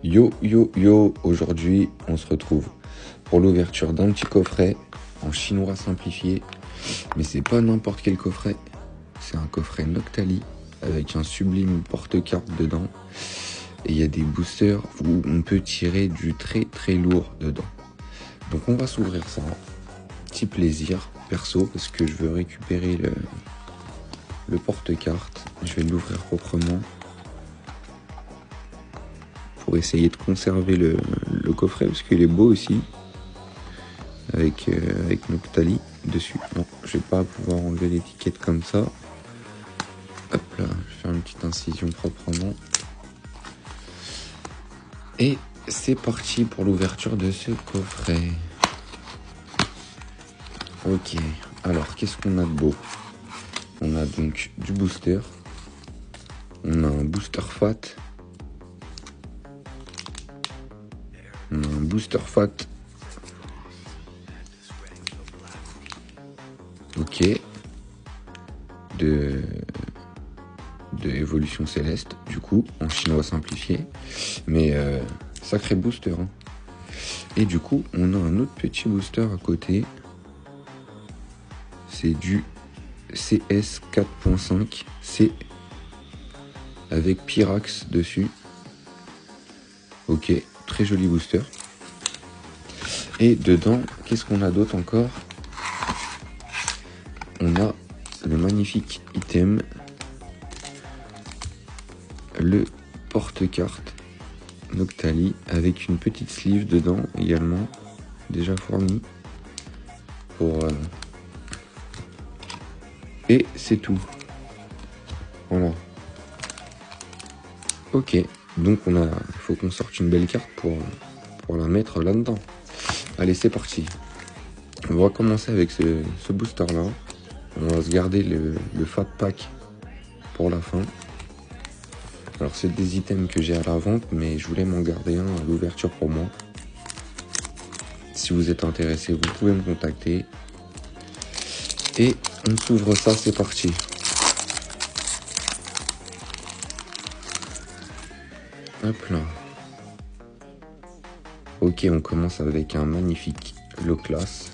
Yo yo yo, aujourd'hui on se retrouve pour l'ouverture d'un petit coffret en chinois simplifié, mais c'est pas n'importe quel coffret, c'est un coffret Noctali avec un sublime porte-carte dedans et il y a des boosters où on peut tirer du très très lourd dedans. Donc on va s'ouvrir ça, petit plaisir perso parce que je veux récupérer le porte-carte, je vais l'ouvrir proprement pour essayer de conserver le coffret parce qu'il est beau aussi avec Noctali dessus. Bon, je vais pas pouvoir enlever l'étiquette comme ça. Hop là, je vais faire une petite incision proprement. Et c'est parti pour l'ouverture de ce coffret. Ok, alors qu'est-ce qu'on a de beau? On a donc du booster. On a un booster fat. On a un booster fat. Ok. De évolution céleste, du coup, en chinois simplifié. Mais sacré booster. Hein. Et du coup, on a un autre petit booster à côté. C'est du CS 4.5 C avec Pyrax dessus. Ok, très joli booster. Et dedans, qu'est-ce qu'on a d'autre encore? On a le magnifique item, le porte-carte Noctali avec une petite sleeve dedans également, déjà fournie. Et c'est tout. Voilà. Ok, donc faut qu'on sorte une belle carte pour la mettre là-dedans. Allez, c'est parti. On va commencer avec ce booster-là. On va se garder le Fat Pack pour la fin. Alors, c'est des items que j'ai à la vente, mais je voulais m'en garder un à l'ouverture pour moi. Si vous êtes intéressé, vous pouvez me contacter. Et on s'ouvre ça, c'est parti. Hop là. Ok, on commence avec un magnifique low class.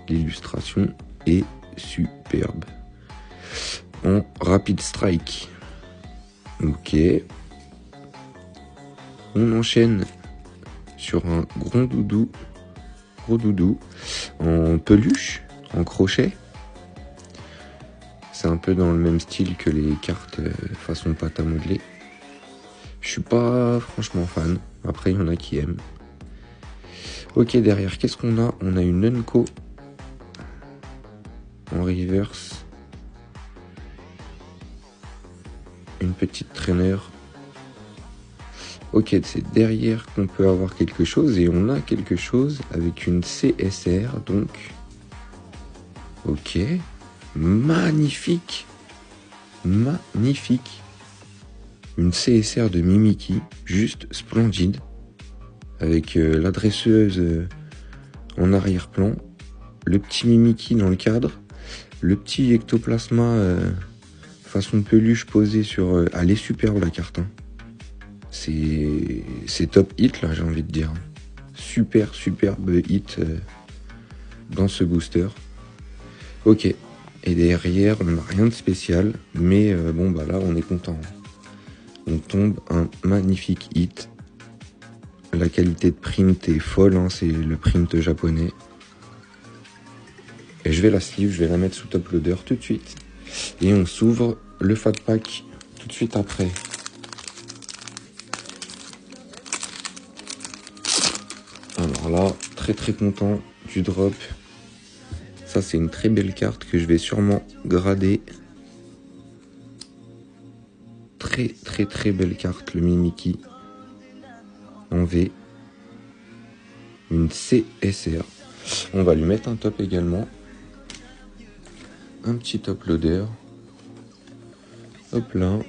L'illustration est superbe. En rapid strike. Ok. On enchaîne sur un gros doudou en peluche, en crochet. C'est un peu dans le même style que les cartes façon pâte à modeler. Je suis pas franchement fan. Après, il y en a qui aiment. Ok, derrière, qu'est-ce qu'on a? On a une Unco en reverse. Une petite traîneur. Ok, c'est derrière qu'on peut avoir quelque chose. Et on a quelque chose avec une CSR, donc. Ok. Magnifique. Magnifique. Une CSR de Mimikyu, juste splendide. Avec la dresseuse en arrière-plan. Le petit Mimikyu dans le cadre. Le petit ectoplasma façon peluche posé sur... elle est superbe la carte. Hein. C'est top hit là, j'ai envie de dire. Superbe hit dans ce booster. Ok. Et derrière, on n'a rien de spécial. Mais bon, bah là, on est content. On tombe un magnifique hit. La qualité de print est folle. Hein, c'est le print japonais. Et je vais la sleeve, je vais la mettre sous top loader tout de suite. Et on s'ouvre le Fat Pack tout de suite après. Alors là, très content du drop. Ça, c'est une très belle carte que je vais sûrement grader. Très belle carte, le Mimikyu. En V. Une CSR. On va lui mettre un top également. Un petit top loader. Hop là.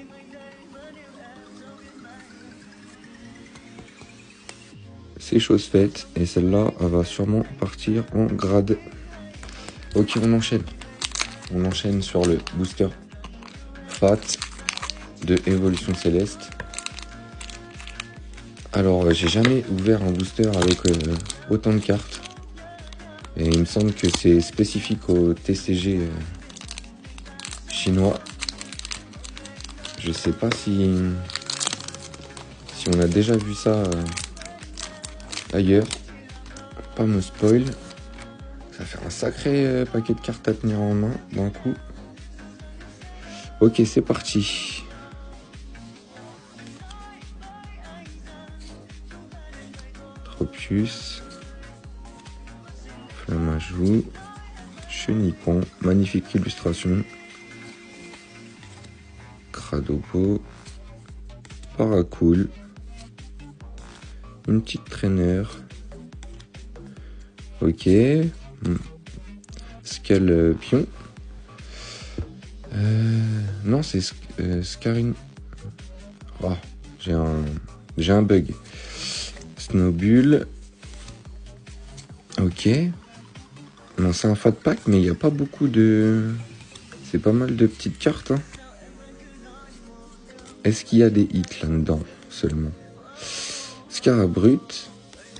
C'est chose faite. Et celle-là, elle va sûrement partir en grade. Ok, on enchaîne. On enchaîne sur le booster Fat de Évolution Céleste. Alors, j'ai jamais ouvert un booster avec autant de cartes. Et il me semble que c'est spécifique au TCG chinois. Je sais pas si on a déjà vu ça ailleurs. Pas me spoil. Ça fait un sacré paquet de cartes à tenir en main d'un coup. Ok, c'est parti. Tropius. Flammajou. Chenipon. Magnifique illustration. Cradopo. Paracool. Une petite traîneur. Ok. Scalpion. Non, c'est Scarin. Oh, j'ai un bug. Snowbull. Ok. Non, c'est un fat pack, mais il n'y a pas beaucoup de... C'est pas mal de petites cartes. Hein. Est-ce qu'il y a des hits là-dedans seulement? Scarabrut.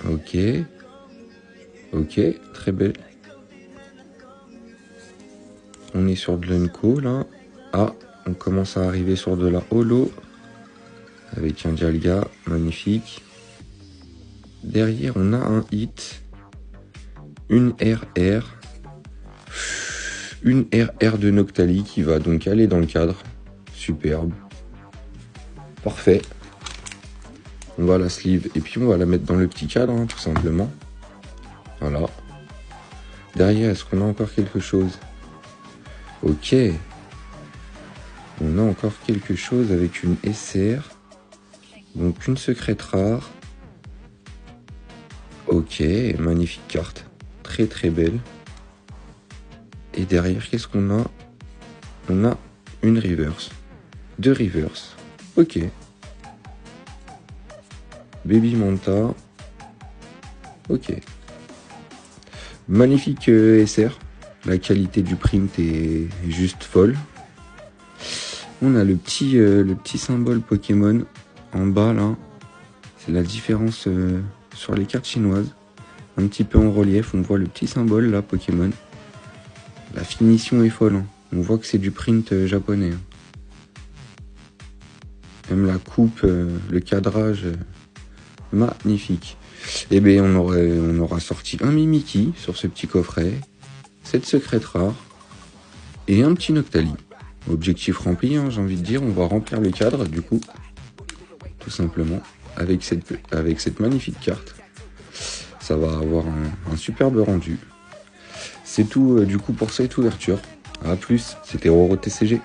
Ok. Ok, très belle. On est sur de l'Unco là. Ah, on commence à arriver sur de la holo. Avec un Dialga, magnifique. Derrière, on a un hit. Une RR. Une RR de Noctali qui va donc aller dans le cadre. Superbe. Parfait. On va la sleeve et puis on va la mettre dans le petit cadre, hein, tout simplement. Voilà. Derrière, est-ce qu'on a encore quelque chose? Ok. On a encore quelque chose avec une SR. Donc une secrète rare. Ok, magnifique carte. Très très belle. Et derrière, qu'est-ce qu'on a? On a une reverse. Deux reverse. Ok. Baby Manta. Ok. Magnifique SR. La qualité du print est juste folle. On a le petit symbole Pokémon en bas là. C'est la différence sur les cartes chinoises. Un petit peu en relief, on voit le petit symbole là, Pokémon. La finition est folle. Hein. On voit que c'est du print japonais. Hein. Même la coupe, le cadrage, magnifique. Et bien on aura sorti un Mimikyu sur ce petit coffret, cette secrète rare et un petit Noctali. Objectif rempli, hein, j'ai envie de dire, on va remplir le cadre du coup, tout simplement, avec cette magnifique carte. Ça va avoir un superbe rendu. C'est tout du coup pour cette ouverture. A plus, c'était Roro TCG.